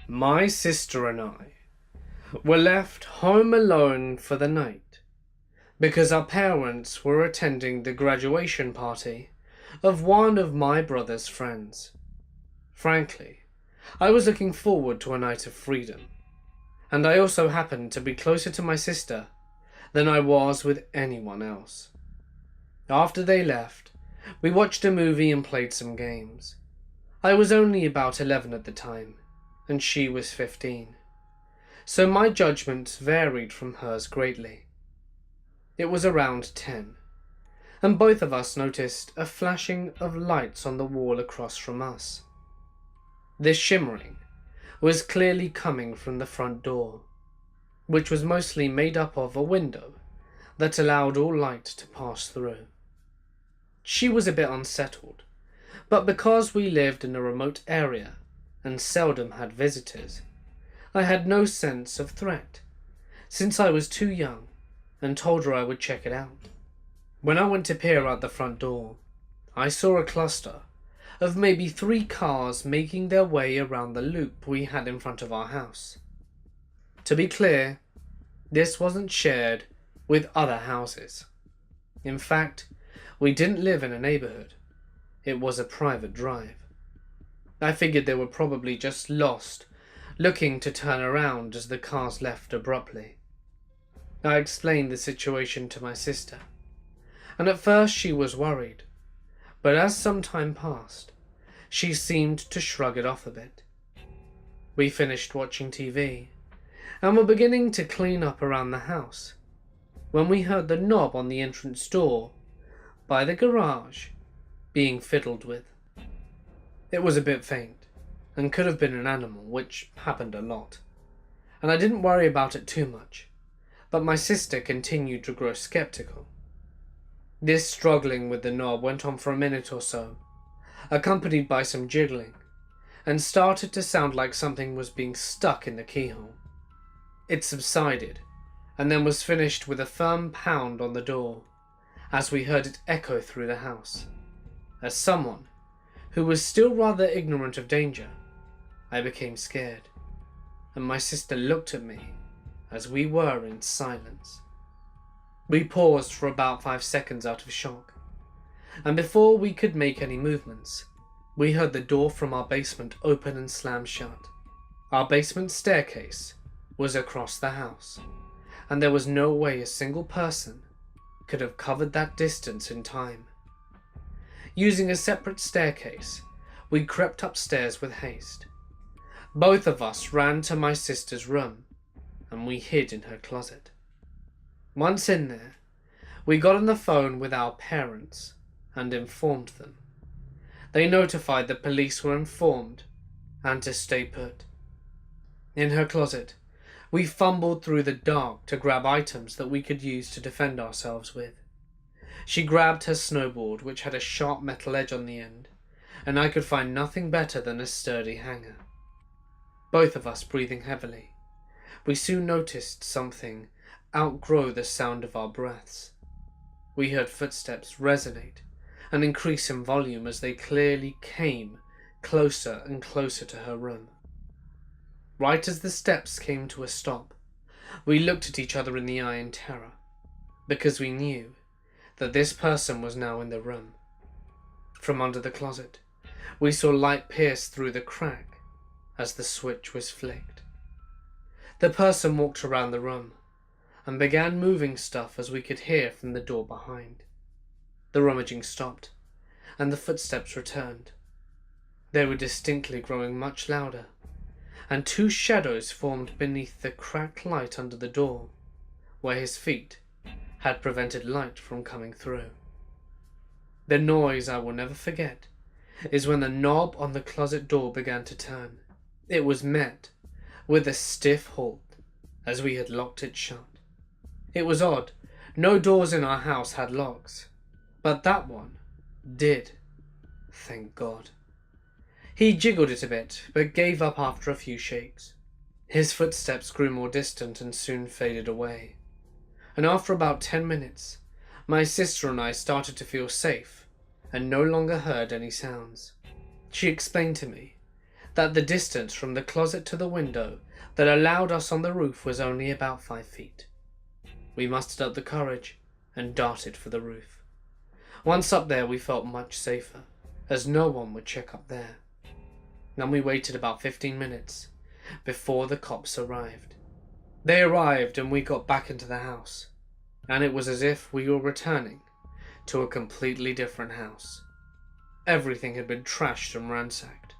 My sister and I were left home alone for the night because our parents were attending the graduation party of one of my brother's friends. Frankly, I was looking forward to a night of freedom, and I also happened to be closer to my sister than I was with anyone else. After they left, we watched a movie and played some games. I was only about 11 at the time, and she was 15, so my judgment varied from hers greatly. It was around 10, and both of us noticed a flashing of lights on the wall across from us. This shimmering was clearly coming from the front door, which was mostly made up of a window that allowed all light to pass through. She was a bit unsettled, but because we lived in a remote area and seldom had visitors, I had no sense of threat, since I was too young and told her I would check it out. When I went to peer out the front door, I saw a cluster of maybe 3 cars making their way around the loop we had in front of our house. To be clear, this wasn't shared with other houses. In fact, we didn't live in a neighborhood. It was a private drive. I figured they were probably just lost, looking to turn around as the cars left abruptly. I explained the situation to my sister, and at first she was worried, but as some time passed, she seemed to shrug it off a bit. We finished watching TV, and were beginning to clean up around the house, when we heard the knob on the entrance door by the garage being fiddled with. It was a bit faint, and could have been an animal, which happened a lot, and I didn't worry about it too much, but my sister continued to grow skeptical. This struggling with the knob went on for a minute or so, accompanied by some jiggling, and started to sound like something was being stuck in the keyhole. It subsided, and then was finished with a firm pound on the door, as we heard it echo through the house. As someone who was still rather ignorant of danger, I became scared, and my sister looked at me as we were in silence. We paused for about 5 seconds out of shock, and before we could make any movements, we heard the door from our basement open and slam shut. Our basement staircase was across the house, and there was no way a single person could have covered that distance in time. Using a separate staircase, we crept upstairs with haste. Both of us ran to my sister's room, and we hid in her closet. Once in there, we got on the phone with our parents and informed them. They notified the police were informed and to stay put. In her closet, we fumbled through the dark to grab items that we could use to defend ourselves with. She grabbed her snowboard, which had a sharp metal edge on the end, and I could find nothing better than a sturdy hanger. Both of us breathing heavily, we soon noticed something outgrow the sound of our breaths. We heard footsteps resonate and increase in volume as they clearly came closer and closer to her room. Right as the steps came to a stop, we looked at each other in the eye in terror, because we knew that this person was now in the room. From under the closet, we saw light pierce through the crack as the switch was flicked. The person walked around the room and began moving stuff as we could hear from the door behind. The rummaging stopped, and the footsteps returned. They were distinctly growing much louder, and 2 shadows formed beneath the cracked light under the door, where his feet had prevented light from coming through. The noise I will never forget is when the knob on the closet door began to turn. It was met with a stiff halt as we had locked it shut. It was odd, no doors in our house had locks, but that one did, thank God. He jiggled it a bit, but gave up after a few shakes. His footsteps grew more distant and soon faded away, and after about 10 minutes, my sister and I started to feel safe and no longer heard any sounds. She explained to me that the distance from the closet to the window that allowed us on the roof was only about 5 feet. We mustered up the courage and darted for the roof. Once up there, we felt much safer, as no one would check up there. Then we waited about 15 minutes before the cops arrived. They arrived and we got back into the house, and it was as if we were returning to a completely different house. Everything had been trashed and ransacked.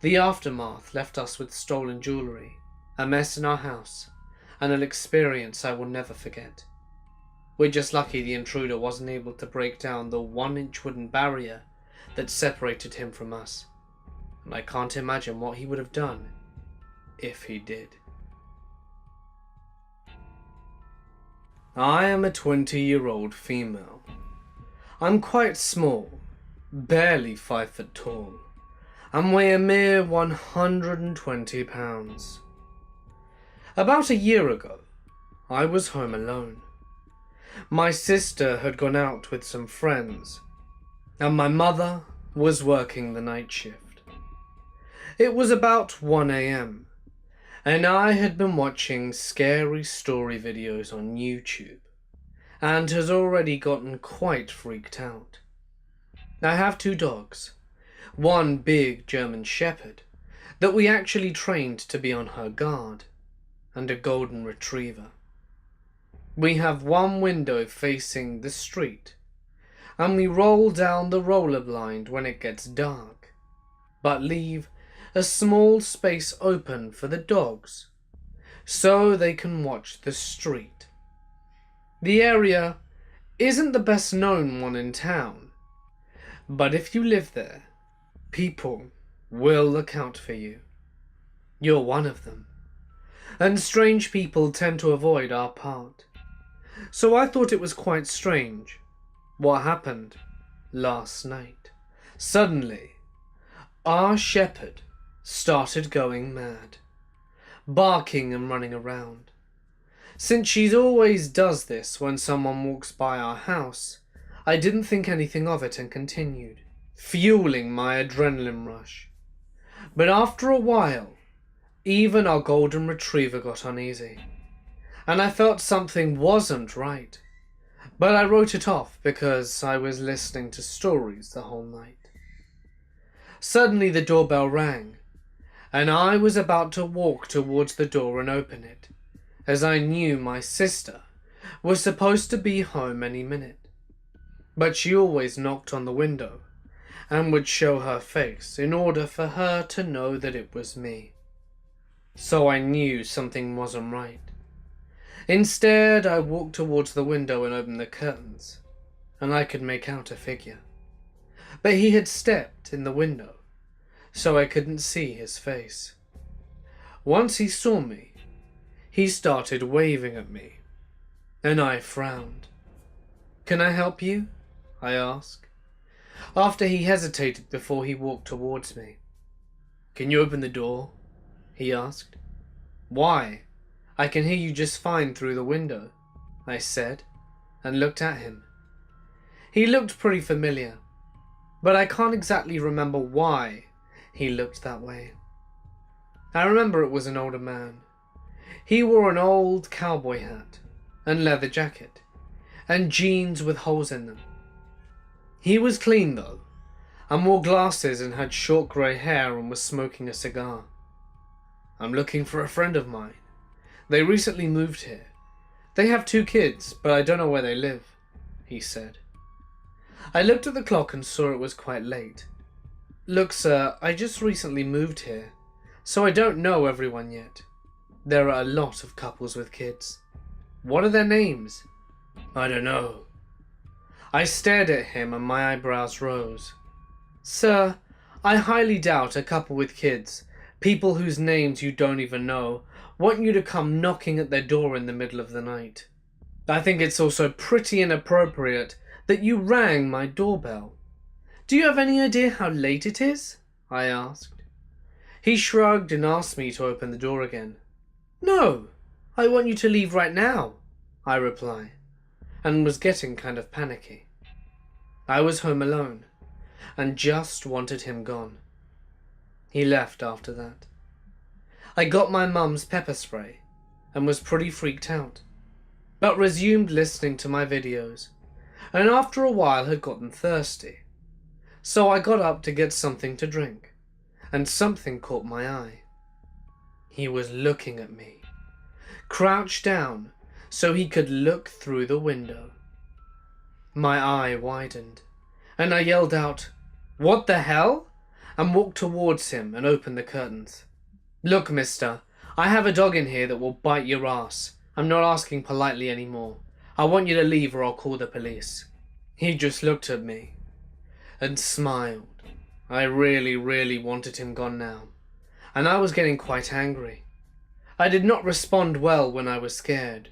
The aftermath left us with stolen jewellery, a mess in our house, and an experience I will never forget. We're just lucky the intruder wasn't able to break down the 1-inch wooden barrier that separated him from us, and I can't imagine what he would have done if he did. I am a 20-year-old female. I'm quite small, barely 5 foot tall, and weigh a mere 120 pounds. About a year ago, I was home alone. My sister had gone out with some friends, and my mother was working the night shift. It was about 1 a.m, and I had been watching scary story videos on YouTube, and had already gotten quite freaked out. I have 2 dogs, one big German Shepherd that we actually trained to be on her guard, and a golden retriever. We have one window facing the street, and we roll down the roller blind when it gets dark, but leave a small space open for the dogs so they can watch the street. The area isn't the best known one in town, but if you live there, people will account for you. You're one of them, and strange people tend to avoid our part. So I thought it was quite strange what happened last night. Suddenly, our shepherd started going mad, barking and running around. Since she always does this when someone walks by our house, I didn't think anything of it and continued, fueling my adrenaline rush. But after a while, even our golden retriever got uneasy, and I felt something wasn't right, but I wrote it off because I was listening to stories the whole night. Suddenly the doorbell rang, and I was about to walk towards the door and open it, as I knew my sister was supposed to be home any minute. But she always knocked on the window and would show her face in order for her to know that it was me. So I knew something wasn't right. Instead, I walked towards the window and opened the curtains, and I could make out a figure. But he had stepped in the window, so I couldn't see his face. Once he saw me, he started waving at me, and I frowned. "Can I help you?" I asked, after he hesitated before he walked towards me. "Can you open the door?" he asked. "Why? I can hear you just fine through the window," I said, and looked at him. He looked pretty familiar, but I can't exactly remember why he looked that way. I remember it was an older man. He wore an old cowboy hat and leather jacket, and jeans with holes in them. He was clean though, and wore glasses and had short grey hair and was smoking a cigar. "I'm looking for a friend of mine. They recently moved here. They have 2 kids, but I don't know where they live," he said. I looked at the clock and saw it was quite late. "Look, sir, I just recently moved here, so I don't know everyone yet. There are a lot of couples with kids. What are their names?" "I don't know." I stared at him and my eyebrows rose. "Sir, I highly doubt a couple with kids, people whose names you don't even know, want you to come knocking at their door in the middle of the night. I think it's also pretty inappropriate that you rang my doorbell. Do you have any idea how late it is?" I asked. He shrugged and asked me to open the door again. "No, I want you to leave right now," I replied, and was getting kind of panicky. I was home alone, and just wanted him gone. He left after that. I got my mum's pepper spray and was pretty freaked out, but resumed listening to my videos, and after a while had gotten thirsty. So I got up to get something to drink, and something caught my eye. He was looking at me, crouched down so he could look through the window. My eye widened, and I yelled out, "What the hell?" and walked towards him and opened the curtains. "Look, mister, I have a dog in here that will bite your ass. I'm not asking politely anymore. I want you to leave or I'll call the police." He just looked at me and smiled. I really wanted him gone now, and I was getting quite angry. I did not respond well when I was scared.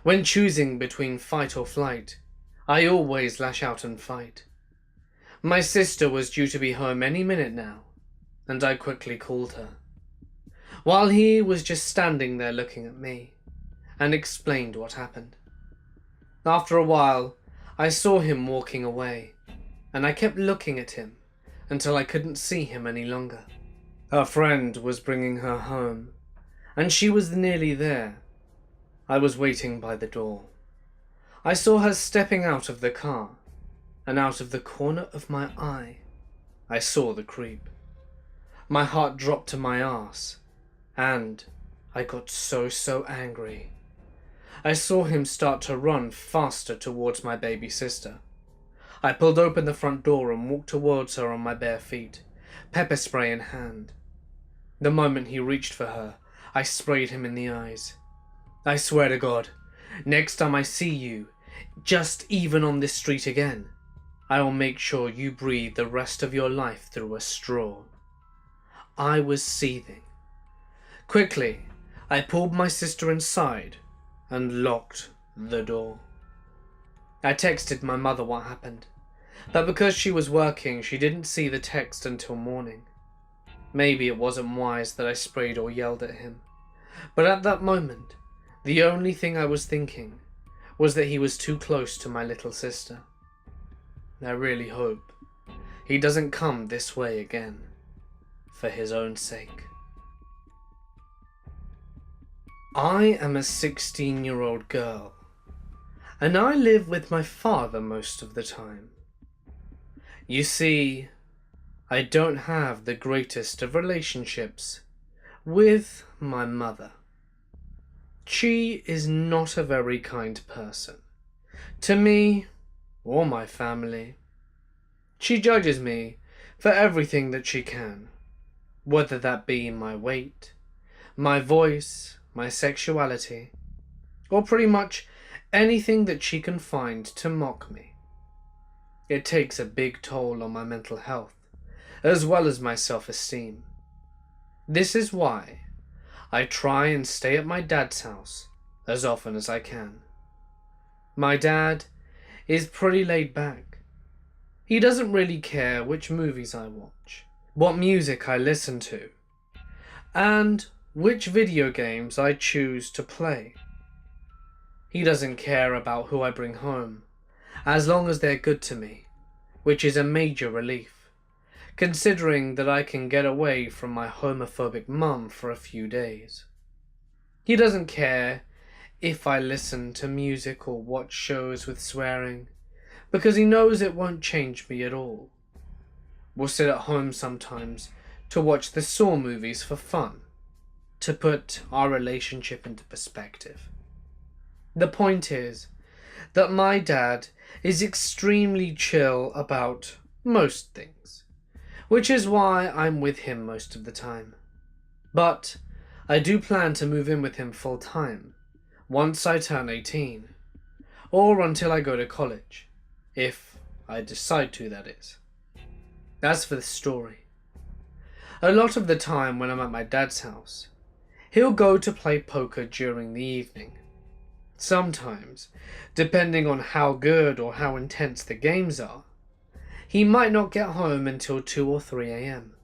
When choosing between fight or flight, I always lash out and fight. My sister was due to be home any minute now, and I quickly called her, while he was just standing there looking at me, and explained what happened. After a while, I saw him walking away, and I kept looking at him until I couldn't see him any longer. Her friend was bringing her home, and she was nearly there. I was waiting by the door. I saw her stepping out of the car, and out of the corner of my eye, I saw the creep. My heart dropped to my arse, and I got so angry. I saw him start to run faster towards my baby sister. I pulled open the front door and walked towards her on my bare feet, pepper spray in hand. The moment he reached for her, I sprayed him in the eyes. "I swear to God, next time I see you, just even on this street again, I will make sure you breathe the rest of your life through a straw." I was seething. Quickly, I pulled my sister inside and locked the door. I texted my mother what happened, but because she was working, she didn't see the text until morning. Maybe it wasn't wise that I sprayed or yelled at him, but at that moment, the only thing I was thinking was that he was too close to my little sister. I really hope he doesn't come this way again, for his own sake. I am a 16-year-old girl, and I live with my father most of the time. You see, I don't have the greatest of relationships with my mother. She is not a very kind person to me or my family. She judges me for everything that she can, whether that be my weight, my voice, my sexuality, or pretty much anything that she can find to mock me. It takes a big toll on my mental health, as well as my self-esteem. This is why I try and stay at my dad's house as often as I can. My dad is pretty laid back. He doesn't really care which movies I watch, what music I listen to, and which video games I choose to play. He doesn't care about who I bring home, as long as they're good to me, which is a major relief, considering that I can get away from my homophobic mum for a few days. He doesn't care if I listen to music or watch shows with swearing, because he knows it won't change me at all. We'll sit at home sometimes to watch the Saw movies for fun, to put our relationship into perspective. The point is that my dad is extremely chill about most things, which is why I'm with him most of the time. But I do plan to move in with him full time once I turn 18, or until I go to college, if I decide to, that is. As for the story, a lot of the time when I'm at my dad's house, he'll go to play poker during the evening. Sometimes, depending on how good or how intense the games are, he might not get home until 2 or 3 a.m.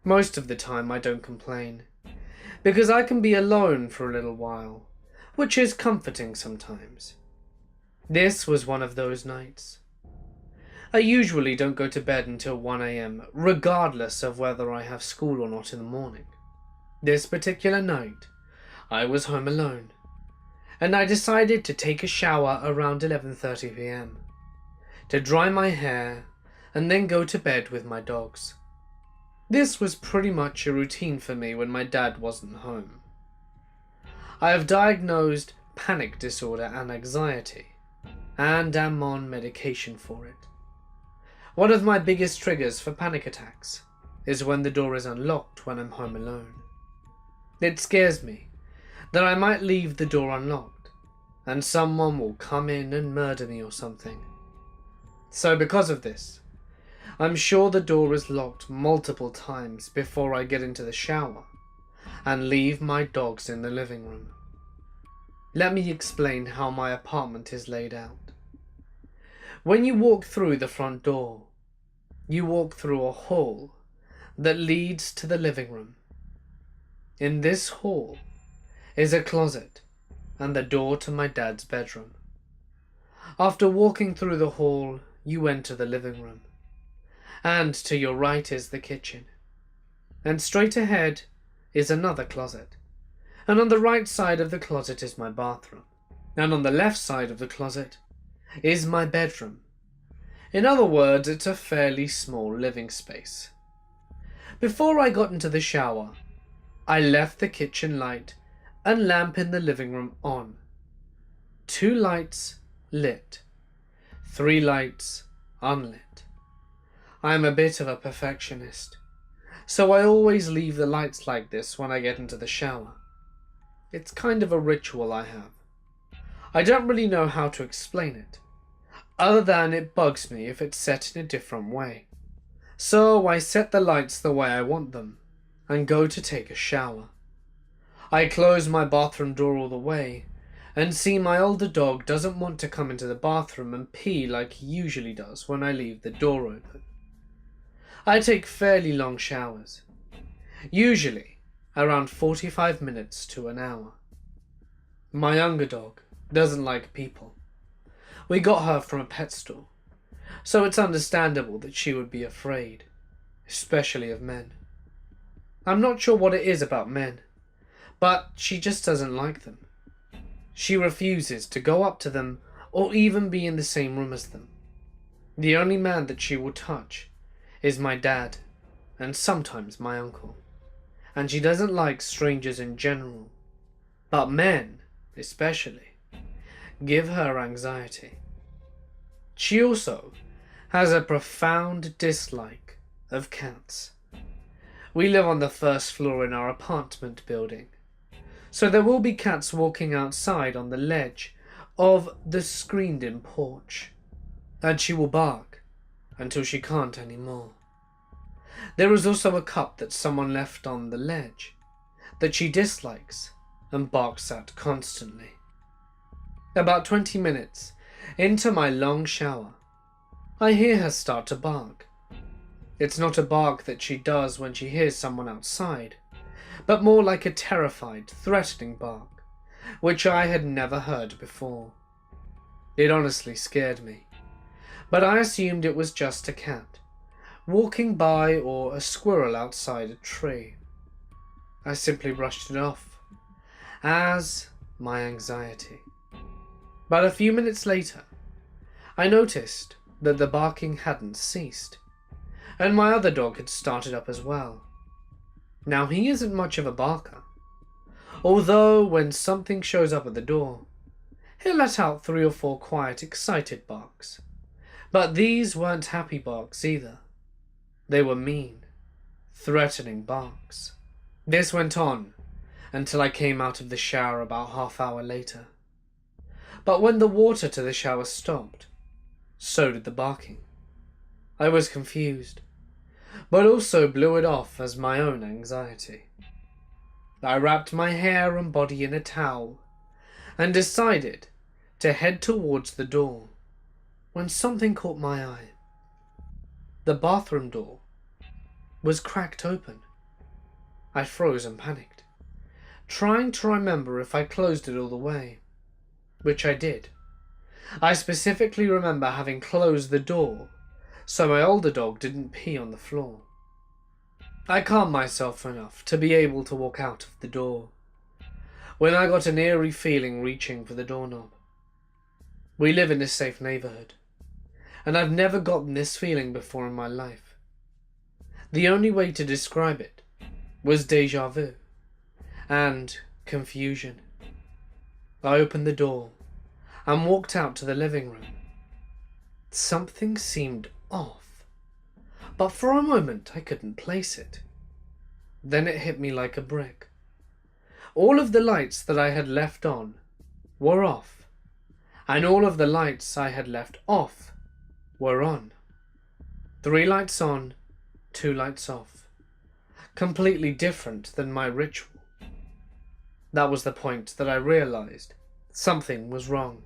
Most of the time I don't complain, because I can be alone for a little while, which is comforting sometimes. This was one of those nights. I usually don't go to bed until 1 a.m, regardless of whether I have school or not in the morning. This particular night, I was home alone, and I decided to take a shower around 11:30 p.m, to dry my hair and then go to bed with my dogs. This was pretty much a routine for me when my dad wasn't home. I have diagnosed panic disorder and anxiety, and am on medication for it. One of my biggest triggers for panic attacks is when the door is unlocked when I'm home alone. It scares me that I might leave the door unlocked and someone will come in and murder me or something. So because of this, I'm sure the door is locked multiple times before I get into the shower and leave my dogs in the living room. Let me explain how my apartment is laid out. When you walk through the front door, you walk through a hall that leads to the living room. In this hall is a closet and the door to my dad's bedroom. After walking through the hall, you enter the living room, and to your right is the kitchen, and straight ahead is another closet, and on the right side of the closet is my bathroom, and on the left side of the closet is my bedroom. In other words, it's a fairly small living space. Before I got into the shower, I left the kitchen light and lamp in the living room on. 2 lights lit, 3 lights unlit. I am a bit of a perfectionist, so I always leave the lights like this when I get into the shower. It's kind of a ritual I have. I don't really know how to explain it, other than it bugs me if it's set in a different way. So I set the lights the way I want them and go to take a shower. I close my bathroom door all the way and see my older dog doesn't want to come into the bathroom and pee like he usually does when I leave the door open. I take fairly long showers, usually around 45 minutes to an hour. My younger dog doesn't like people. We got her from a pet store, so it's understandable that she would be afraid, especially of men. I'm not sure what it is about men, but she just doesn't like them. She refuses to go up to them or even be in the same room as them. The only man that she will touch is my dad and sometimes my uncle, and she doesn't like strangers in general, but men especially give her anxiety. She also has a profound dislike of cats. We live on the first floor in our apartment building, so there will be cats walking outside on the ledge of the screened-in porch, and she will bark until she can't anymore. There is also a cup that someone left on the ledge that she dislikes and barks at constantly. About 20 minutes into my long shower, I hear her start to bark. It's not a bark that she does when she hears someone outside, but more like a terrified, threatening bark, which I had never heard before. It honestly scared me, but I assumed it was just a cat walking by or a squirrel outside a tree. I simply brushed it off as my anxiety. But a few minutes later, I noticed that the barking hadn't ceased, and my other dog had started up as well. Now, he isn't much of a barker, although when something shows up at the door, he'll let out 3 or 4 quiet, excited barks. But these weren't happy barks either. They were mean, threatening barks. This went on until I came out of the shower about half-hour later. But when the water to the shower stopped, so did the barking. I was confused, but also blew it off as my own anxiety. I wrapped my hair and body in a towel and decided to head towards the door when something caught my eye. The bathroom door was cracked open. I froze and panicked, trying to remember if I closed it all the way, which I did. I specifically remember having closed the door so my older dog didn't pee on the floor. I calmed myself enough to be able to walk out of the door, when I got an eerie feeling reaching for the doorknob. We live in a safe neighborhood, and I've never gotten this feeling before in my life. The only way to describe it was déjà vu and confusion. I opened the door and walked out to the living room. Something seemed off, but for a moment I couldn't place it. Then it hit me like a brick. All of the lights that I had left on were off, and all of the lights I had left off were on. 3 lights on, 2 lights off. Completely different than my ritual. That was the point that I realized something was wrong,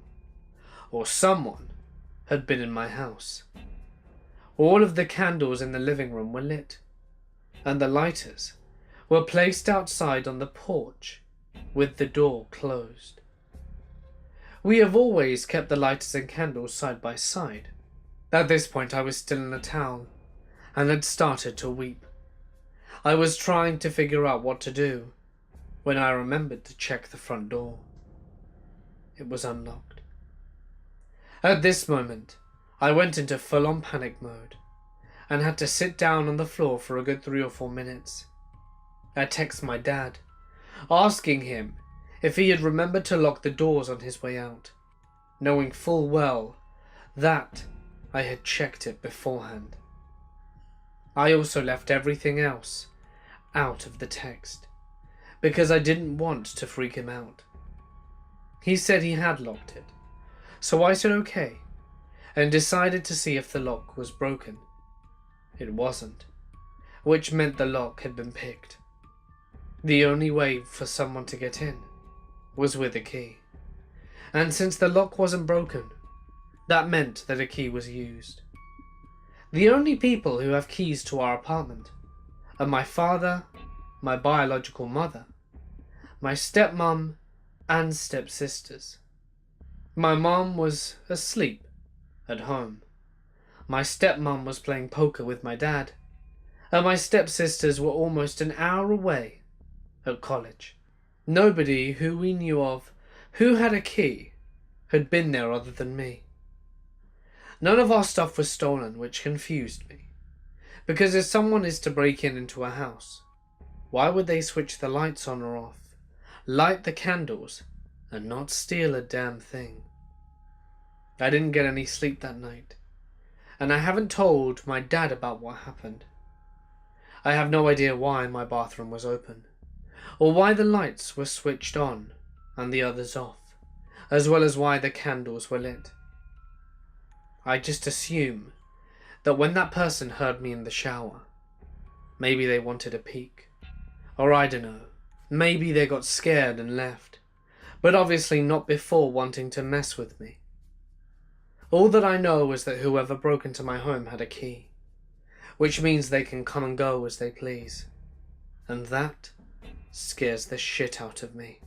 or someone had been in my house. All of the candles in the living room were lit, and the lighters were placed outside on the porch with the door closed. We have always kept the lighters and candles side by side. At this point I was still in a towel and had started to weep. I was trying to figure out what to do when I remembered to check the front door. It was unlocked. At this moment, I went into full-on panic mode and had to sit down on the floor for a good 3 or 4 minutes. I texted my dad, asking him if he had remembered to lock the doors on his way out, knowing full well that I had checked it beforehand. I also left everything else out of the text, because I didn't want to freak him out. He said he had locked it, so I said okay, and decided to see if the lock was broken. It wasn't, which meant the lock had been picked. The only way for someone to get in was with a key, and since the lock wasn't broken, that meant that a key was used. The only people who have keys to our apartment are my father, my biological mother, my stepmom, and stepsisters. My mom was asleep at home. My stepmom was playing poker with my dad, and my stepsisters were almost an hour away at college. Nobody who we knew of who had a key had been there other than me. None of our stuff was stolen, which confused me, because if someone is to break into a house, why would they switch the lights on or off, light the candles, and not steal a damn thing? I didn't get any sleep that night, and I haven't told my dad about what happened. I have no idea why my bathroom was open, or why the lights were switched on and the others off, as well as why the candles were lit. I just assume that when that person heard me in the shower, maybe they wanted a peek, or I don't know, maybe they got scared and left, but obviously not before wanting to mess with me. All that I know is that whoever broke into my home had a key, which means they can come and go as they please, and that scares the shit out of me.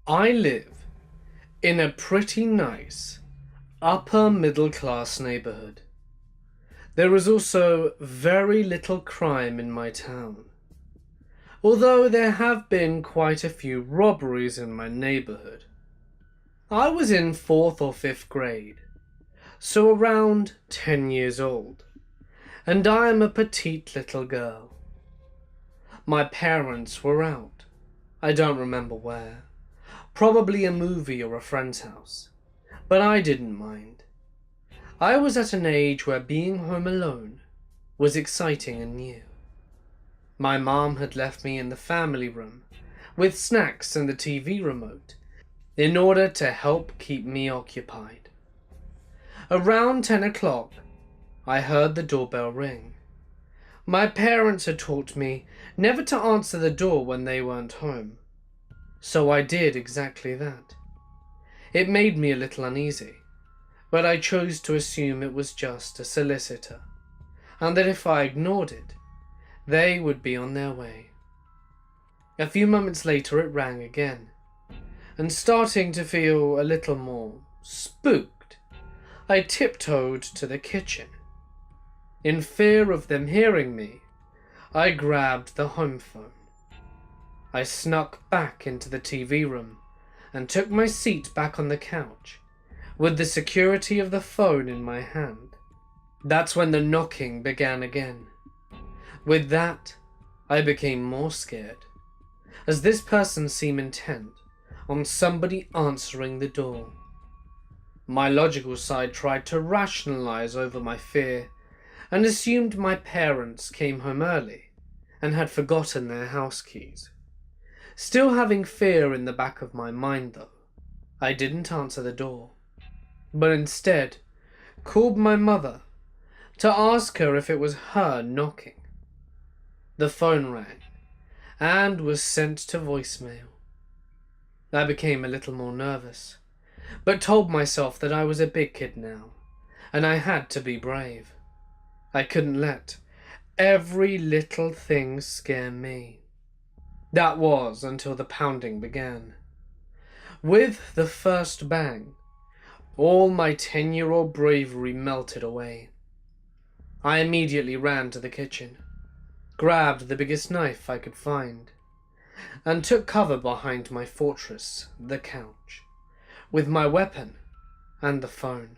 I live in a pretty nice, upper middle class neighborhood. There is also very little crime in my town, although there have been quite a few robberies in my neighborhood. I was in 4th or 5th grade, so around 10 years old, and I am a petite little girl. My parents were out, I don't remember where, probably a movie or a friend's house, but I didn't mind. I was at an age where being home alone was exciting and new. My mom had left me in the family room with snacks and the TV remote in order to help keep me occupied. Around 10 o'clock, I heard the doorbell ring. My parents had taught me never to answer the door when they weren't home, so I did exactly that. It made me a little uneasy, but I chose to assume it was just a solicitor, and that if I ignored it, they would be on their way. A few moments later it rang again, and starting to feel a little more spooked, I tiptoed to the kitchen. In fear of them hearing me, I grabbed the home phone. I snuck back into the TV room and took my seat back on the couch, with the security of the phone in my hand. That's when the knocking began again. With that, I became more scared, as this person seemed intent on somebody answering the door. My logical side tried to rationalize over my fear and assumed my parents came home early and had forgotten their house keys. Still having fear in the back of my mind though, I didn't answer the door, but instead called my mother to ask her if it was her knocking. The phone rang and was sent to voicemail. I became a little more nervous, but told myself that I was a big kid now, and I had to be brave. I couldn't let every little thing scare me. That was until the pounding began. With the first bang, all my 10-year-old bravery melted away. I immediately ran to the kitchen, grabbed the biggest knife I could find, and took cover behind my fortress, the couch, with my weapon and the phone.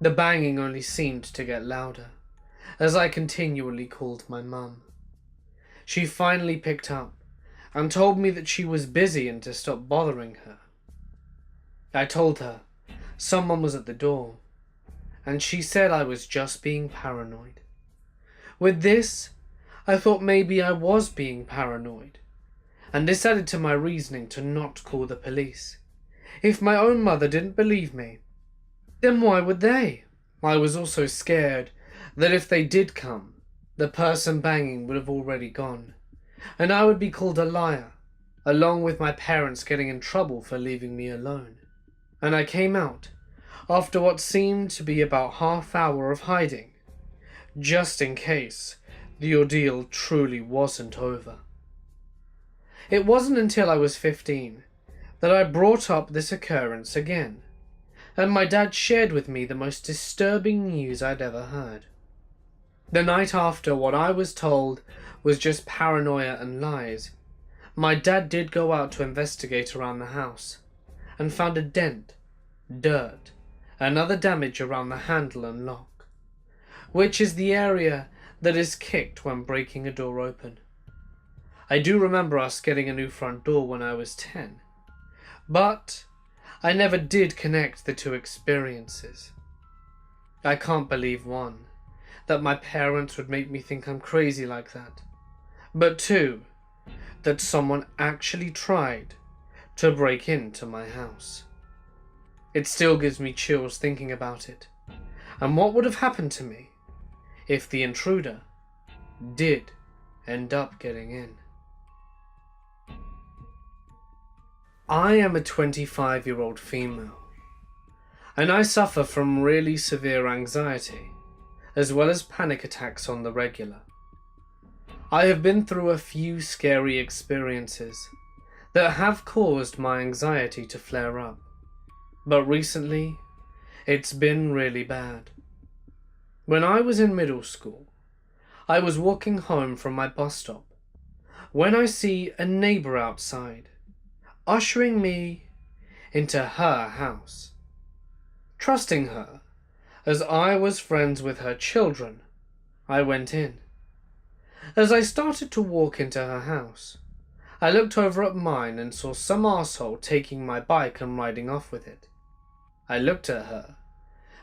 The banging only seemed to get louder as I continually called my mum. She finally picked up and told me that she was busy and to stop bothering her. I told her someone was at the door, and she said I was just being paranoid. With this, I thought maybe I was being paranoid, and this added to my reasoning to not call the police. If my own mother didn't believe me, then why would they? I was also scared that if they did come, the person banging would have already gone, and I would be called a liar, along with my parents getting in trouble for leaving me alone. And I came out after what seemed to be about half-hour of hiding, just in case the ordeal truly wasn't over. It wasn't until I was 15 that I brought up this occurrence again, and my dad shared with me the most disturbing news I'd ever heard. The night after what I was told was just paranoia and lies, my dad did go out to investigate around the house and found a dent, dirt, and other damage around the handle and lock, which is the area that is kicked when breaking a door open. I do remember us getting a new front door when I was 10, but I never did connect the two experiences. I can't believe, one, that my parents would make me think I'm crazy like that, but two, that someone actually tried to break into my house. It still gives me chills thinking about it, and what would have happened to me if the intruder did end up getting in. I am a 25-year-old female, and I suffer from really severe anxiety, as well as panic attacks on the regular. I have been through a few scary experiences that have caused my anxiety to flare up, but recently, it's been really bad. When I was in middle school, I was walking home from my bus stop when I see a neighbor outside, ushering me into her house. Trusting her, as I was friends with her children, I went in. As I started to walk into her house, I looked over at mine and saw some arsehole taking my bike and riding off with it. I looked at her,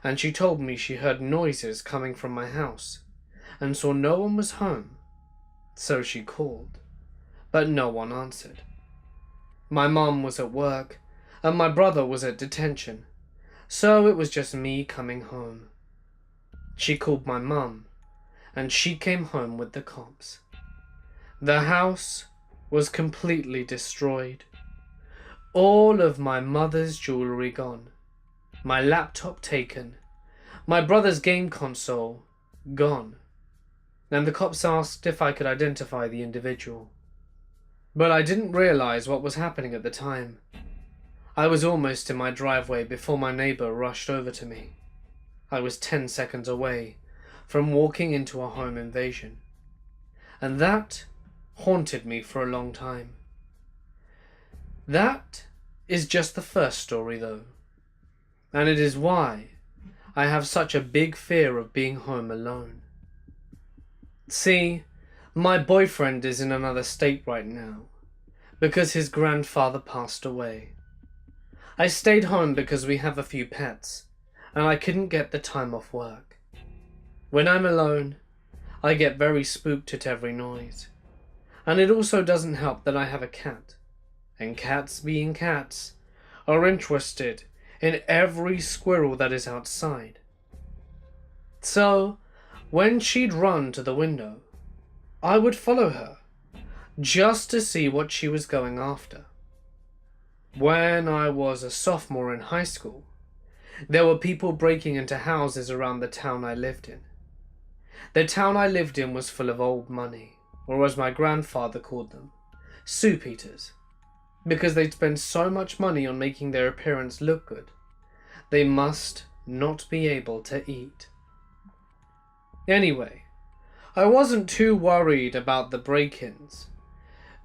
and she told me she heard noises coming from my house and saw no one was home, so she called, but no one answered. My mum was at work, and my brother was at detention, so it was just me coming home. She called my mum, and she came home with the cops. The house was completely destroyed. All of my mother's jewellery gone, my laptop taken, my brother's game console gone, and the cops asked if I could identify the individual. But I didn't realise what was happening at the time. I was almost in my driveway before my neighbor rushed over to me. I was 10 seconds away from walking into a home invasion. And that haunted me for a long time. That is just the first story though. And it is why I have such a big fear of being home alone. See, my boyfriend is in another state right now because his grandfather passed away. I stayed home because we have a few pets and I couldn't get the time off work. When I'm alone, I get very spooked at every noise. And it also doesn't help that I have a cat. And cats, being cats, are interested in every squirrel that is outside. So, when she'd run to the window, I would follow her, just to see what she was going after. When I was a sophomore in high school, there were people breaking into houses around the town I lived in. The town I lived in was full of old money, or as my grandfather called them, soup eaters, because they'd spend so much money on making their appearance look good, they must not be able to eat. Anyway, I wasn't too worried about the break-ins,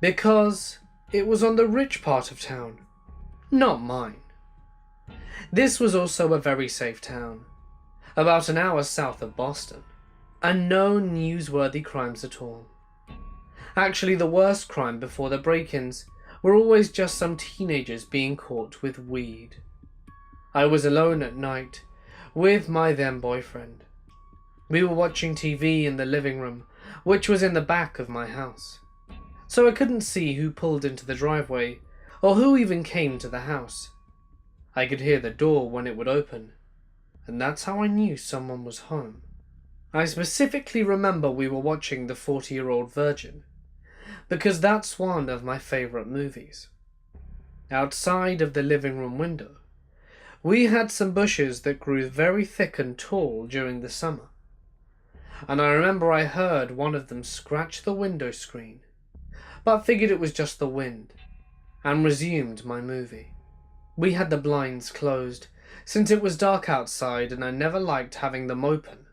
because it was on the rich part of town, not mine. This was also a very safe town, about an hour south of Boston, and no newsworthy crimes at all. Actually, the worst crime before the break-ins were always just some teenagers being caught with weed. I was alone at night with my then boyfriend. We were watching TV in the living room, which was in the back of my house, so I couldn't see who pulled into the driveway or who even came to the house. I could hear the door when it would open, and that's how I knew someone was home. I specifically remember we were watching The 40-Year-Old Virgin, because that's one of my favourite movies. Outside of the living room window, we had some bushes that grew very thick and tall during the summer, and I remember I heard one of them scratch the window screen, but figured it was just the wind, and resumed my movie. We had the blinds closed, since it was dark outside and I never liked having them open,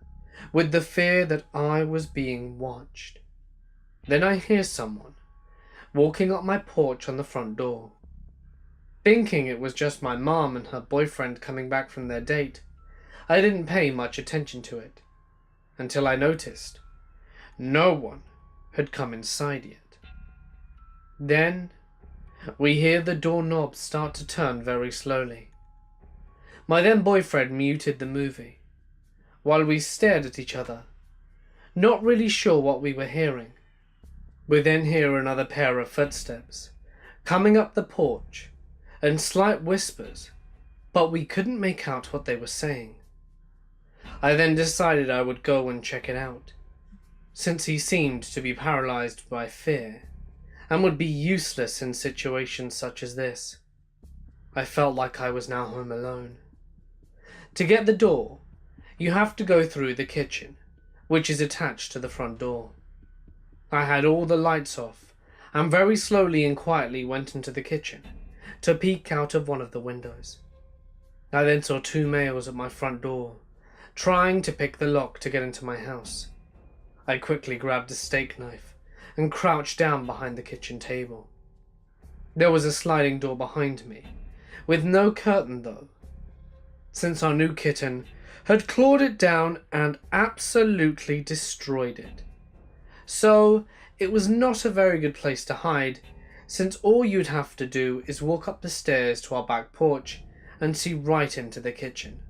with the fear that I was being watched. Then I hear someone walking up my porch on the front door. Thinking it was just my mom and her boyfriend coming back from their date, I didn't pay much attention to it, until I noticed no one had come inside yet. Then we hear the doorknob start to turn very slowly. My then boyfriend muted the movie, while we stared at each other, not really sure what we were hearing. We then hear another pair of footsteps coming up the porch and slight whispers, but we couldn't make out what they were saying. I then decided I would go and check it out, since he seemed to be paralyzed by fear and would be useless in situations such as this. I felt like I was now home alone. To get the door, you have to go through the kitchen, which is attached to the front door. I had all the lights off, and very slowly and quietly went into the kitchen to peek out of one of the windows. I then saw two males at my front door, trying to pick the lock to get into my house. I quickly grabbed a steak knife and crouched down behind the kitchen table. There was a sliding door behind me, with no curtain though, since our new kitten had clawed it down and absolutely destroyed it. So it was not a very good place to hide, since all you'd have to do is walk up the stairs to our back porch and see right into the kitchen,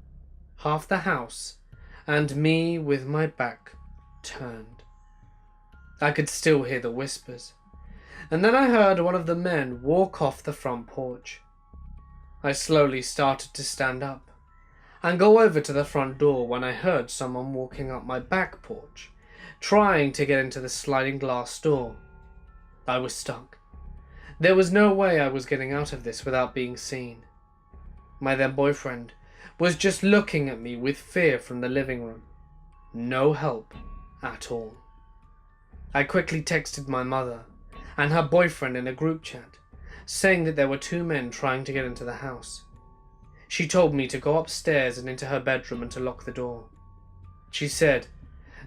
half the house, and me with my back turned. I could still hear the whispers, and then I heard one of the men walk off the front porch. I slowly started to stand up and go over to the front door when I heard someone walking up my back porch, trying to get into the sliding glass door. I was stuck. There was no way I was getting out of this without being seen. My then boyfriend was just looking at me with fear from the living room. No help at all. I quickly texted my mother and her boyfriend in a group chat, saying that there were two men trying to get into the house. She told me to go upstairs and into her bedroom and to lock the door. She said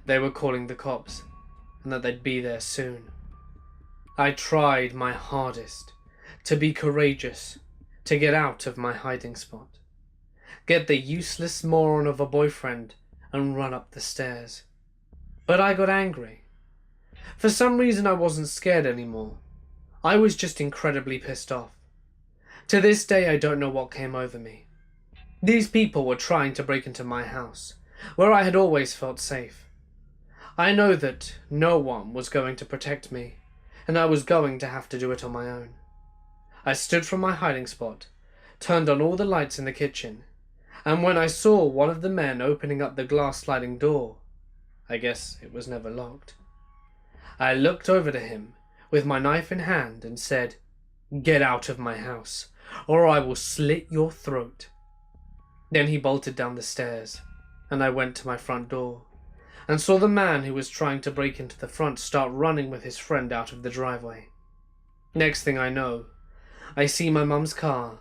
they were calling the cops and that they'd be there soon. I tried my hardest to be courageous, to get out of my hiding spot, get the useless moron of a boyfriend and run up the stairs. But I got angry. For some reason I wasn't scared anymore. I was just incredibly pissed off. To this day I don't know what came over me. These people were trying to break into my house, where I had always felt safe. I know that no one was going to protect me, and I was going to have to do it on my own. I stood from my hiding spot, turned on all the lights in the kitchen, and when I saw one of the men opening up the glass sliding door, I guess it was never locked, I looked over to him with my knife in hand and said, "Get out of my house, or I will slit your throat." Then he bolted down the stairs, and I went to my front door, and saw the man who was trying to break into the front start running with his friend out of the driveway. Next thing I know, I see my mum's car,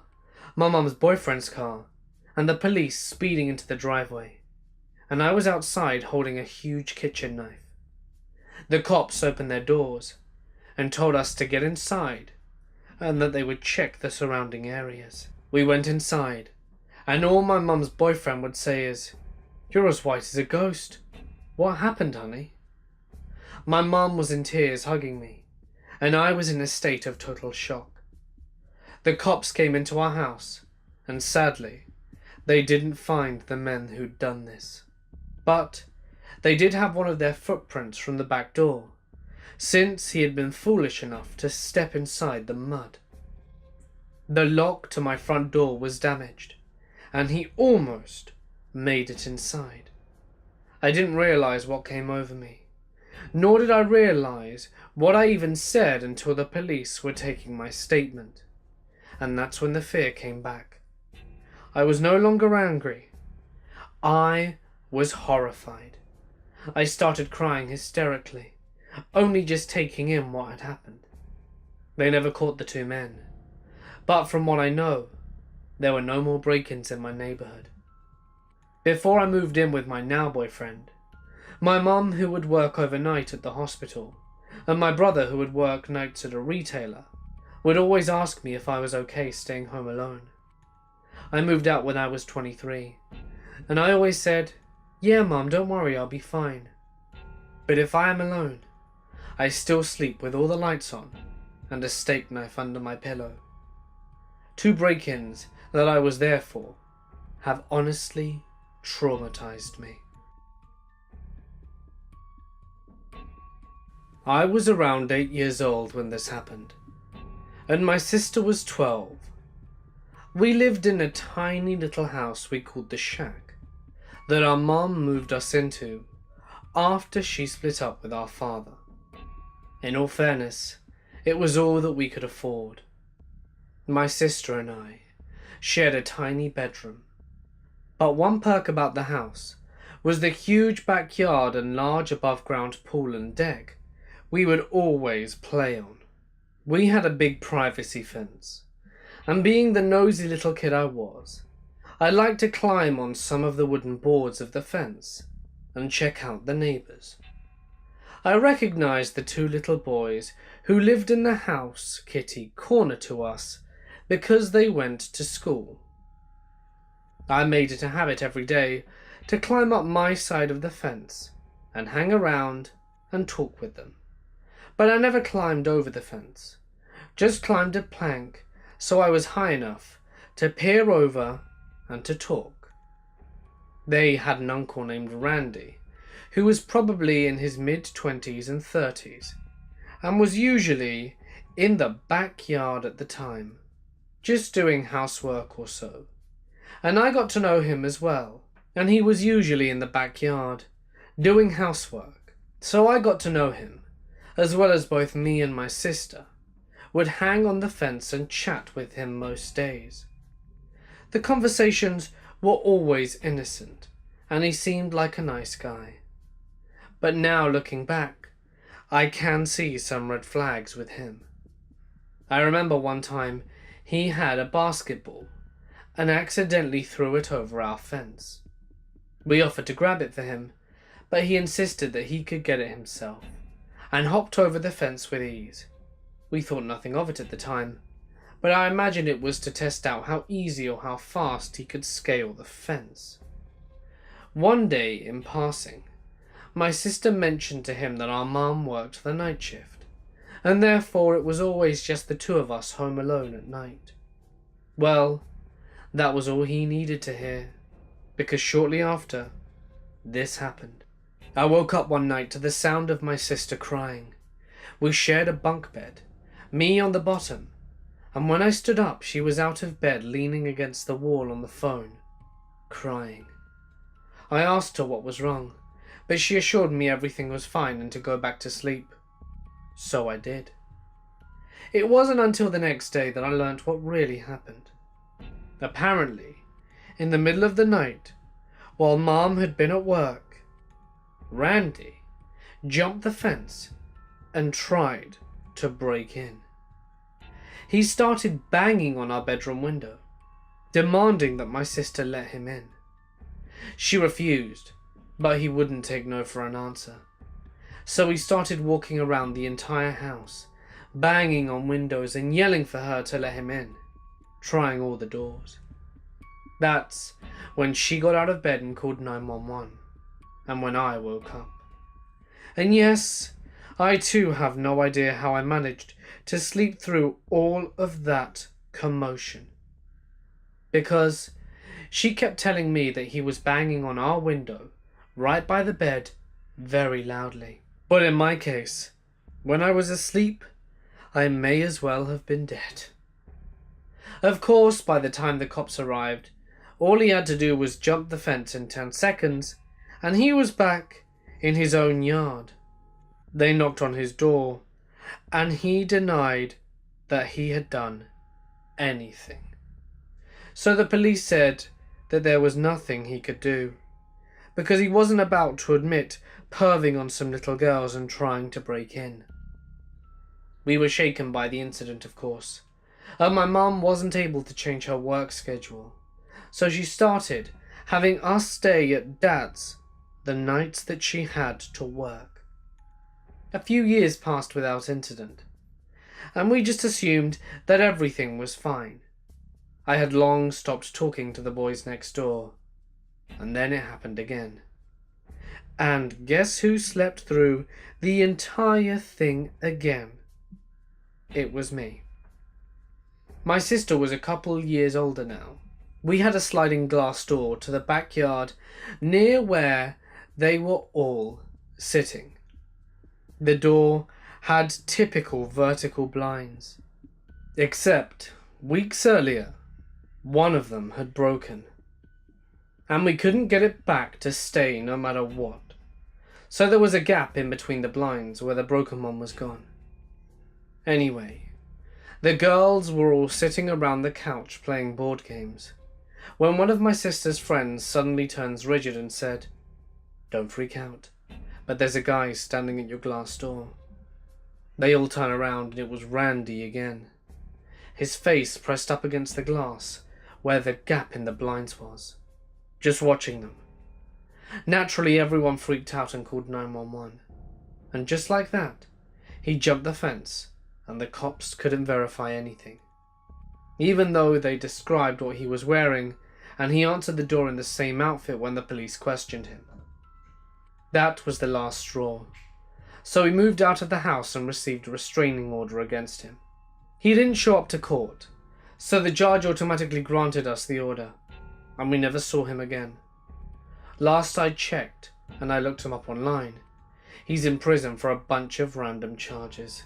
my mum's boyfriend's car, and the police speeding into the driveway, and I was outside holding a huge kitchen knife. The cops opened their doors and told us to get inside and that they would check the surrounding areas. We went inside, and all my mum's boyfriend would say is, "You're as white as a ghost. What happened, honey?" My mum was in tears hugging me, and I was in a state of total shock. The cops came into our house, and sadly, they didn't find the men who'd done this. But they did have one of their footprints from the back door, since he had been foolish enough to step inside the mud. The lock to my front door was damaged, and he almost made it inside. I didn't realize what came over me, nor did I realize what I even said until the police were taking my statement, and that's when the fear came back. I was no longer angry. I was horrified. I started crying hysterically, only just taking in what had happened. They never caught the two men, but from what I know, there were no more break-ins in my neighborhood. Before I moved in with my now boyfriend, my mum, who would work overnight at the hospital, and my brother, who would work nights at a retailer, would always ask me if I was okay staying home alone. I moved out when I was 23, and I always said, "Yeah, Mum, don't worry, I'll be fine." But if I am alone, I still sleep with all the lights on and a steak knife under my pillow. Two break-ins that I was there for have honestly traumatized me. I was around 8 years old when this happened, and my sister was 12. We lived in a tiny little house we called the shack, that our mum moved us into after she split up with our father. In all fairness, it was all that we could afford. My sister and I shared a tiny bedroom, but one perk about the house was the huge backyard and large above-ground pool and deck we would always play on. We had a big privacy fence, and being the nosy little kid I was, I liked to climb on some of the wooden boards of the fence and check out the neighbors. I recognized the two little boys who lived in the house kitty corner to us because they went to school. I made it a habit every day to climb up my side of the fence and hang around and talk with them. But I never climbed over the fence, just climbed a plank so I was high enough to peer over and to talk. They had an uncle named Randy, who was probably in his mid-20s and 30s, and was usually in the backyard at the time, just doing housework or so. And I got to know him as well, and he was usually in the backyard, doing housework. So I got to know him, as well as both me and my sister would hang on the fence and chat with him most days. The conversations were always innocent, and he seemed like a nice guy. But now looking back, I can see some red flags with him. I remember one time he had a basketball and accidentally threw it over our fence. We offered to grab it for him, but he insisted that he could get it himself and hopped over the fence with ease. We thought nothing of it at the time, but I imagine it was to test out how easy or how fast he could scale the fence. One day, in passing, my sister mentioned to him that our mum worked the night shift, and therefore it was always just the two of us home alone at night. Well, that was all he needed to hear, because shortly after, this happened. I woke up one night to the sound of my sister crying. We shared a bunk bed, me on the bottom, and when I stood up, she was out of bed leaning against the wall on the phone, crying. I asked her what was wrong, but she assured me everything was fine and to go back to sleep. So I did. It wasn't until the next day that I learnt what really happened. Apparently, in the middle of the night, while Mom had been at work, Randy jumped the fence and tried to break in. He started banging on our bedroom window, demanding that my sister let him in. She refused, but he wouldn't take no for an answer. So he started walking around the entire house, banging on windows and yelling for her to let him in, trying all the doors. That's when she got out of bed and called 911, and when I woke up. And yes, I too have no idea how I managed to sleep through all of that commotion. Because she kept telling me that he was banging on our window, right by the bed, very loudly. But in my case, when I was asleep, I may as well have been dead. Of course, by the time the cops arrived, all he had to do was jump the fence in 10 seconds, and he was back in his own yard. They knocked on his door, and he denied that he had done anything. So the police said that there was nothing he could do, because he wasn't about to admit perving on some little girls and trying to break in. We were shaken by the incident, of course, and my mum wasn't able to change her work schedule, so she started having us stay at Dad's the nights that she had to work. A few years passed without incident, and we just assumed that everything was fine. I had long stopped talking to the boys next door, and then it happened again. And guess who slept through the entire thing again? It was me. My sister was a couple years older now. We had a sliding glass door to the backyard near where they were all sitting. The door had typical vertical blinds, except weeks earlier, one of them had broken, and we couldn't get it back to stay no matter what. So there was a gap in between the blinds where the broken one was gone. Anyway, the girls were all sitting around the couch playing board games, when one of my sister's friends suddenly turns rigid and said, "Don't freak out, but there's a guy standing at your glass door." They all turn around and it was Randy again, his face pressed up against the glass where the gap in the blinds was, just watching them. Naturally, everyone freaked out and called 911, and just like that, he jumped the fence and the cops couldn't verify anything, even though they described what he was wearing, and he answered the door in the same outfit when the police questioned him. That was the last straw, so he moved out of the house and received a restraining order against him. He didn't show up to court, so the judge automatically granted us the order, and we never saw him again. Last I checked, and I looked him up online, he's in prison for a bunch of random charges.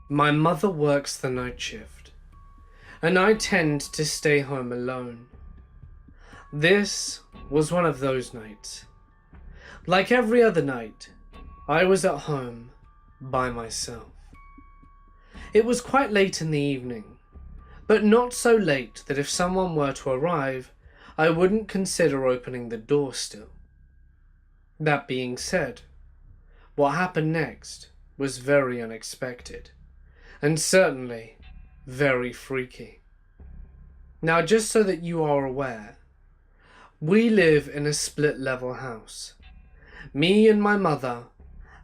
My mother works the night shift, and I tend to stay home alone. This was one of those nights. Like every other night, I was at home by myself. It was quite late in the evening, but not so late that if someone were to arrive, I wouldn't consider opening the door still. That being said, what happened next was very unexpected, and certainly very freaky. Now, just so that you are aware, we live in a split-level house. Me and my mother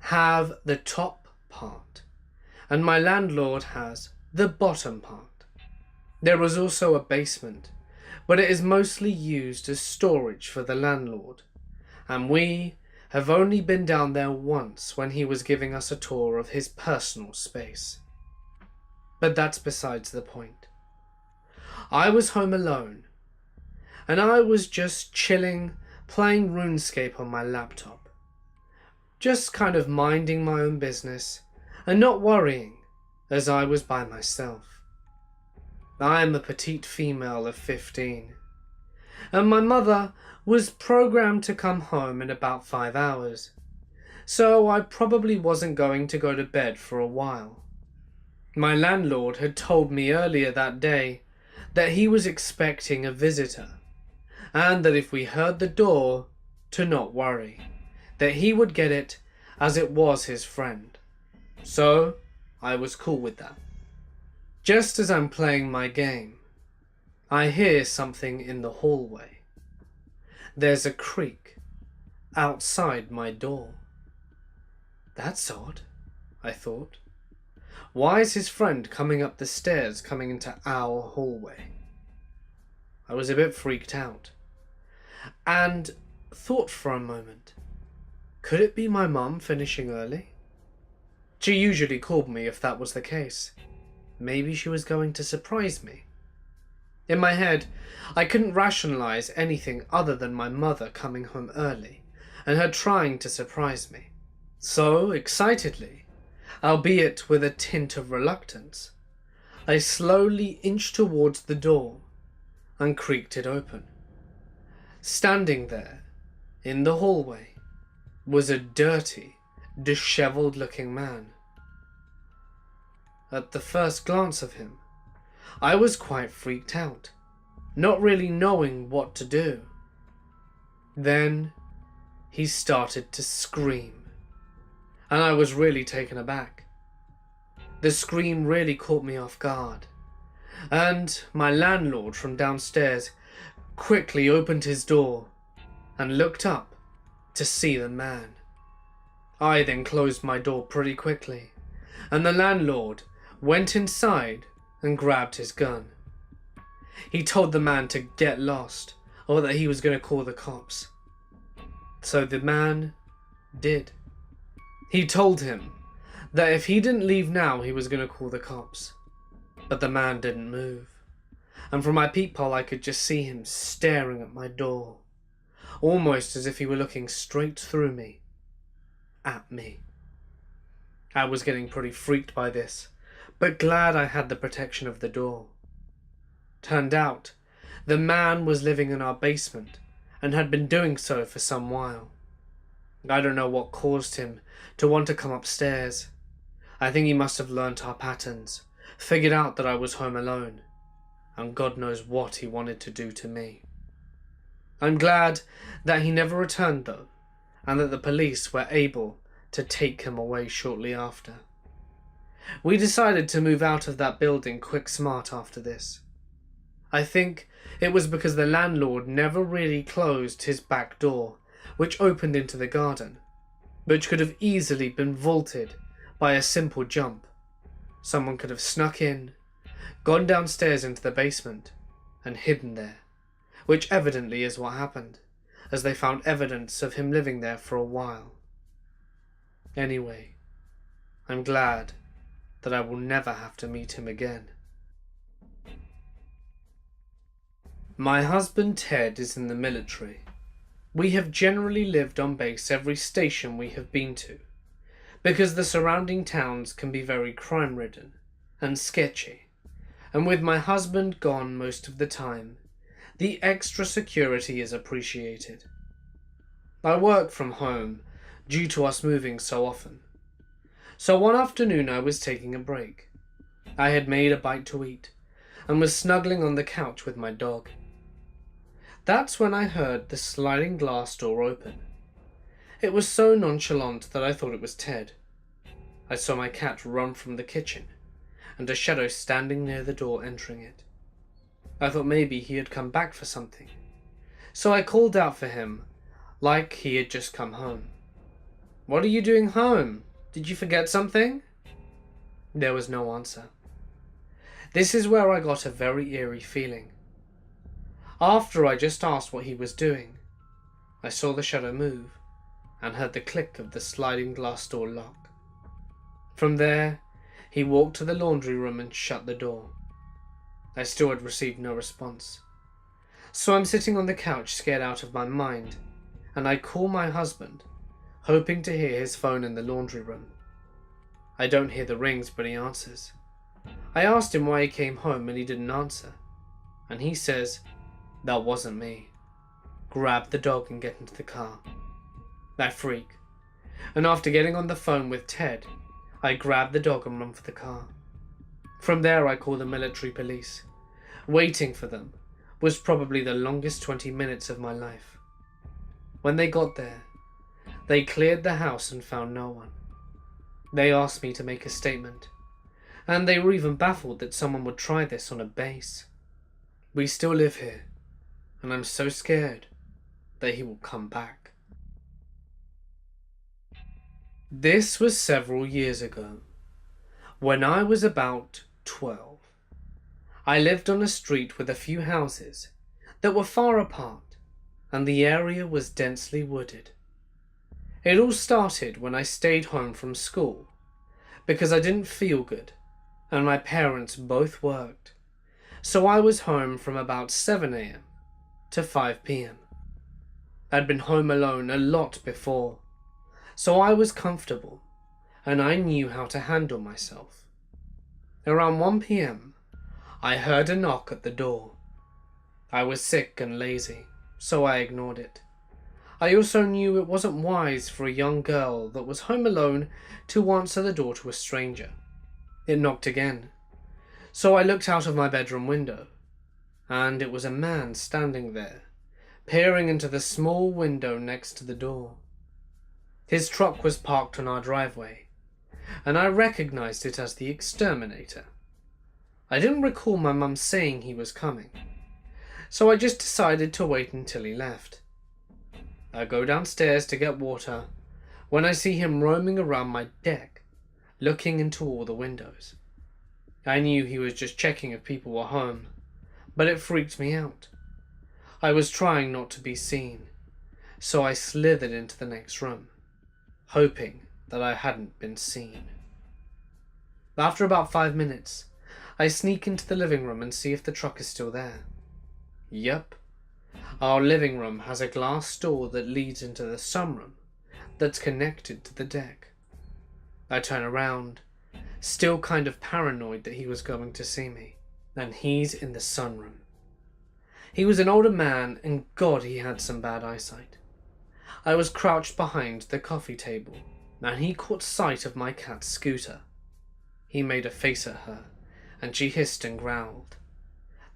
have the top part, and my landlord has the bottom part. There is also a basement, but it is mostly used as storage for the landlord, and we have only been down there once when he was giving us a tour of his personal space. But that's besides the point. I was home alone, and I was just chilling, playing RuneScape on my laptop. Just kind of minding my own business and not worrying, as I was by myself. I am a petite female of 15, and my mother was programmed to come home in about 5 hours, so I probably wasn't going to go to bed for a while. My landlord had told me earlier that day that he was expecting a visitor, and that if we heard the door, to not worry, that he would get it as it was his friend. So I was cool with that. Just as I'm playing my game, I hear something in the hallway. There's a creak outside my door. That's odd, I thought. Why is his friend coming up the stairs coming into our hallway? I was a bit freaked out and thought for a moment, could it be my mum finishing early? She usually called me if that was the case. Maybe she was going to surprise me. In my head, I couldn't rationalize anything other than my mother coming home early and her trying to surprise me. So, excitedly, albeit with a tint of reluctance, I slowly inched towards the door and creaked it open. Standing there, in the hallway, was a dirty, disheveled-looking man. At the first glance of him, I was quite freaked out, not really knowing what to do. Then he started to scream, and I was really taken aback. The scream really caught me off guard, and my landlord from downstairs quickly opened his door and looked up to see the man. I then closed my door pretty quickly, and the landlord went inside and grabbed his gun. He told the man to get lost, or that he was going to call the cops. So the man did. He told him that if he didn't leave now, he was going to call the cops. But the man didn't move, and from my peephole I could just see him staring at my door, almost as if he were looking straight through me, at me. I was getting pretty freaked by this, but glad I had the protection of the door. Turned out, the man was living in our basement and had been doing so for some while. I don't know what caused him to want to come upstairs. I think he must have learnt our patterns, figured out that I was home alone, and God knows what he wanted to do to me. I'm glad that he never returned though, and that the police were able to take him away shortly after. We decided to move out of that building quick smart after this. I think it was because the landlord never really closed his back door, which opened into the garden, which could have easily been vaulted by a simple jump. Someone could have snuck in, gone downstairs into the basement, and hidden there, which evidently is what happened, as they found evidence of him living there for a while. Anyway, I'm glad that I will never have to meet him again. My husband Ted is in the military. We have generally lived on base every station we have been to, because the surrounding towns can be very crime-ridden and sketchy, and with my husband gone most of the time, the extra security is appreciated. I work from home due to us moving so often. So one afternoon I was taking a break. I had made a bite to eat and was snuggling on the couch with my dog. That's when I heard the sliding glass door open. It was so nonchalant that I thought it was Ted. I saw my cat run from the kitchen, and a shadow standing near the door entering it. I thought maybe he had come back for something, so I called out for him, like he had just come home. "What are you doing home? Did you forget something?" There was no answer. This is where I got a very eerie feeling. After I just asked what he was doing, I saw the shadow move and heard the click of the sliding glass door lock. From there, he walked to the laundry room and shut the door. I still had received no response. So I'm sitting on the couch scared out of my mind, and I call my husband, hoping to hear his phone in the laundry room. I don't hear the rings, but he answers. I asked him why he came home and he didn't answer, and he says, "That wasn't me. Grab the dog and get into the car." I freak, and after getting on the phone with Ted, I grab the dog and run for the car. From there I call the military police. Waiting for them was probably the longest 20 minutes of my life. When they got there, they cleared the house and found no one. They asked me to make a statement, and they were even baffled that someone would try this on a base. We still live here, and I'm so scared that he will come back. This was several years ago, when I was about 12. I lived on a street with a few houses that were far apart, and the area was densely wooded. It all started when I stayed home from school because I didn't feel good and my parents both worked, so I was home from about 7 a.m. to 5 p.m. I'd been home alone a lot before, so I was comfortable and I knew how to handle myself. Around 1 p.m. I heard a knock at the door. I was sick and lazy, so I ignored it. I also knew it wasn't wise for a young girl that was home alone to answer the door to a stranger. It knocked again, so I looked out of my bedroom window, and it was a man standing there, peering into the small window next to the door. His truck was parked on our driveway, and I recognized it as the exterminator. I didn't recall my mum saying he was coming, so I just decided to wait until he left. I go downstairs to get water when I see him roaming around my deck, looking into all the windows. I knew he was just checking if people were home, but it freaked me out. I was trying not to be seen, so I slithered into the next room, hoping that I hadn't been seen. After about 5 minutes, I sneak into the living room and see if the truck is still there. Yup. Our living room has a glass door that leads into the sunroom that's connected to the deck. I turn around, still kind of paranoid that he was going to see me, and he's in the sunroom. He was an older man, and God, he had some bad eyesight. I was crouched behind the coffee table, and he caught sight of my cat Scooter. He made a face at her, and she hissed and growled.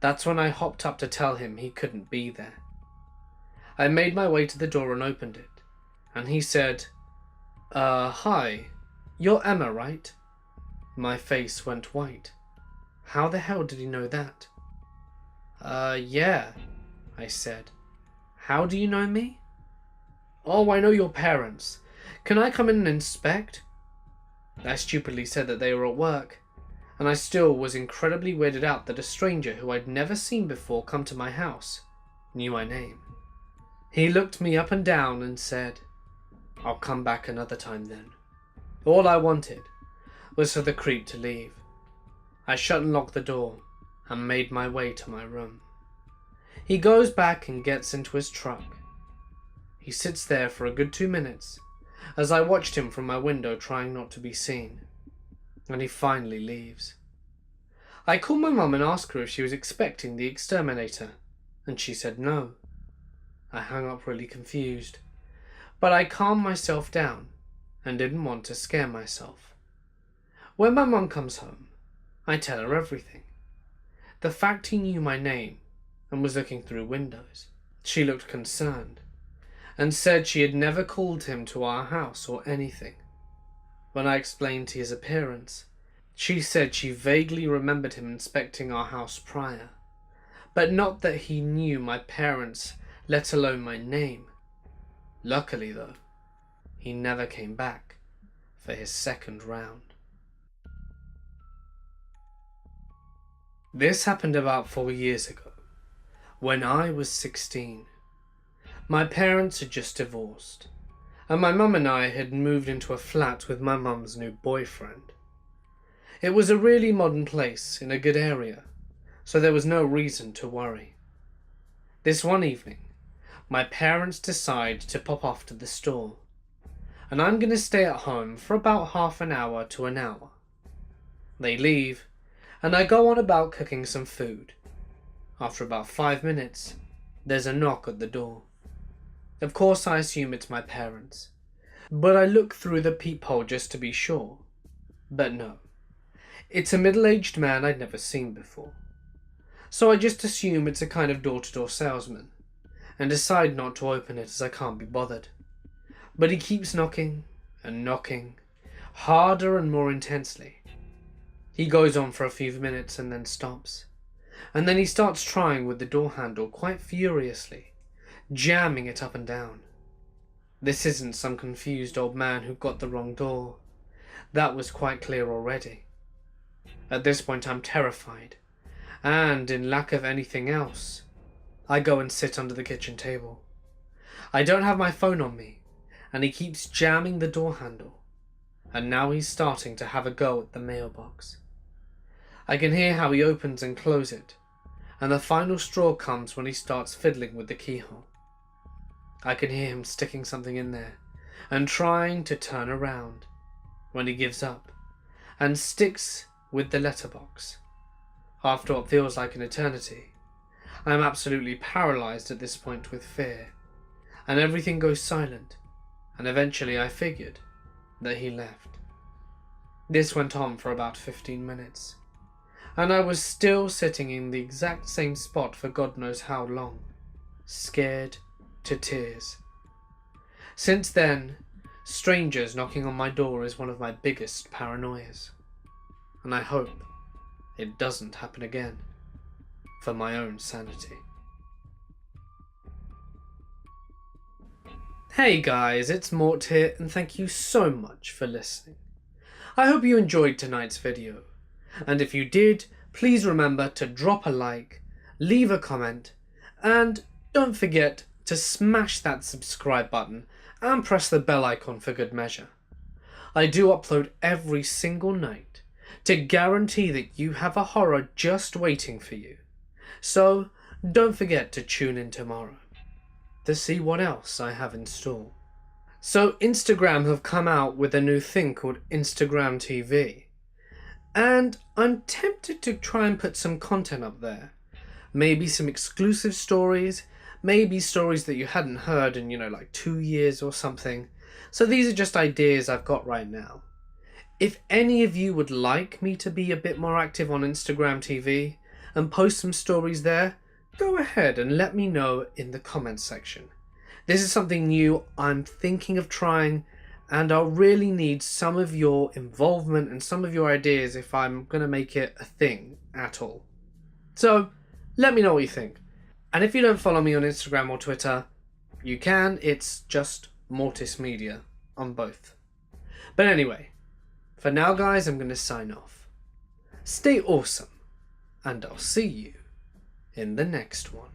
That's when I hopped up to tell him he couldn't be there. I made my way to the door and opened it, and he said, Hi, you're Emma, right?" My face went white. How the hell did he know that? Yeah," I said. "How do you know me?" "Oh, I know your parents. Can I come in and inspect?" I stupidly said that they were at work, and I still was incredibly weirded out that a stranger who I'd never seen before come to my house knew my name. He looked me up and down and said, "I'll come back another time then." All I wanted was for the creep to leave. I shut and locked the door and made my way to my room. He goes back and gets into his truck. He sits there for a good 2 minutes as I watched him from my window trying not to be seen, and he finally leaves. I called my mum and asked her if she was expecting the exterminator, and she said no. I hung up really confused, but I calmed myself down and didn't want to scare myself. When my mum comes home, I tell her everything. The fact he knew my name and was looking through windows. She looked concerned and said she had never called him to our house or anything. When I explained his appearance, she said she vaguely remembered him inspecting our house prior, but not that he knew my parents, let alone my name. Luckily though, he never came back for his second round. This happened about 4 years ago, when I was 16. My parents had just divorced, and my mum and I had moved into a flat with my mum's new boyfriend. It was a really modern place in a good area, so there was no reason to worry. This one evening, my parents decide to pop off to the store, and I'm going to stay at home for about half an hour to an hour. They leave, and I go on about cooking some food. After about 5 minutes, there's a knock at the door. Of course I assume it's my parents, but I look through the peephole just to be sure. But no, it's a middle-aged man I'd never seen before. So I just assume it's a kind of door-to-door salesman, and decide not to open it as I can't be bothered. But he keeps knocking and knocking, harder and more intensely. He goes on for a few minutes and then stops, and then he starts trying with the door handle quite furiously, jamming it up and down. This isn't some confused old man who got the wrong door. That was quite clear already. At this point I'm terrified, and in lack of anything else, I go and sit under the kitchen table. I don't have my phone on me, and he keeps jamming the door handle, and now he's starting to have a go at the mailbox. I can hear how he opens and closes it, and the final straw comes when he starts fiddling with the keyhole. I can hear him sticking something in there and trying to turn around, when he gives up and sticks with the letterbox. After what feels like an eternity, I am absolutely paralyzed at this point with fear, and everything goes silent, and eventually I figured that he left. This went on for about 15 minutes, and I was still sitting in the exact same spot for God knows how long, scared to tears. Since then, strangers knocking on my door is one of my biggest paranoias, and I hope it doesn't happen again, for my own sanity. Hey guys, it's Mort here, and thank you so much for listening. I hope you enjoyed tonight's video, and if you did, please remember to drop a like, leave a comment, and don't forget to smash that subscribe button and press the bell icon for good measure. I do upload every single night to guarantee that you have a horror just waiting for you. So don't forget to tune in tomorrow to see what else I have in store. So Instagram have come out with a new thing called Instagram TV, and I'm tempted to try and put some content up there. Maybe some exclusive stories, maybe stories that you hadn't heard in, like 2 years or something. So these are just ideas I've got right now. If any of you would like me to be a bit more active on Instagram TV and post some stories there, go ahead and let me know in the comments section. This is something new I'm thinking of trying, and I'll really need some of your involvement and some of your ideas if I'm going to make it a thing at all. So let me know what you think. And if you don't follow me on Instagram or Twitter, you can. It's just Mortis Media on both. But anyway, for now guys, I'm going to sign off. Stay awesome, and I'll see you in the next one.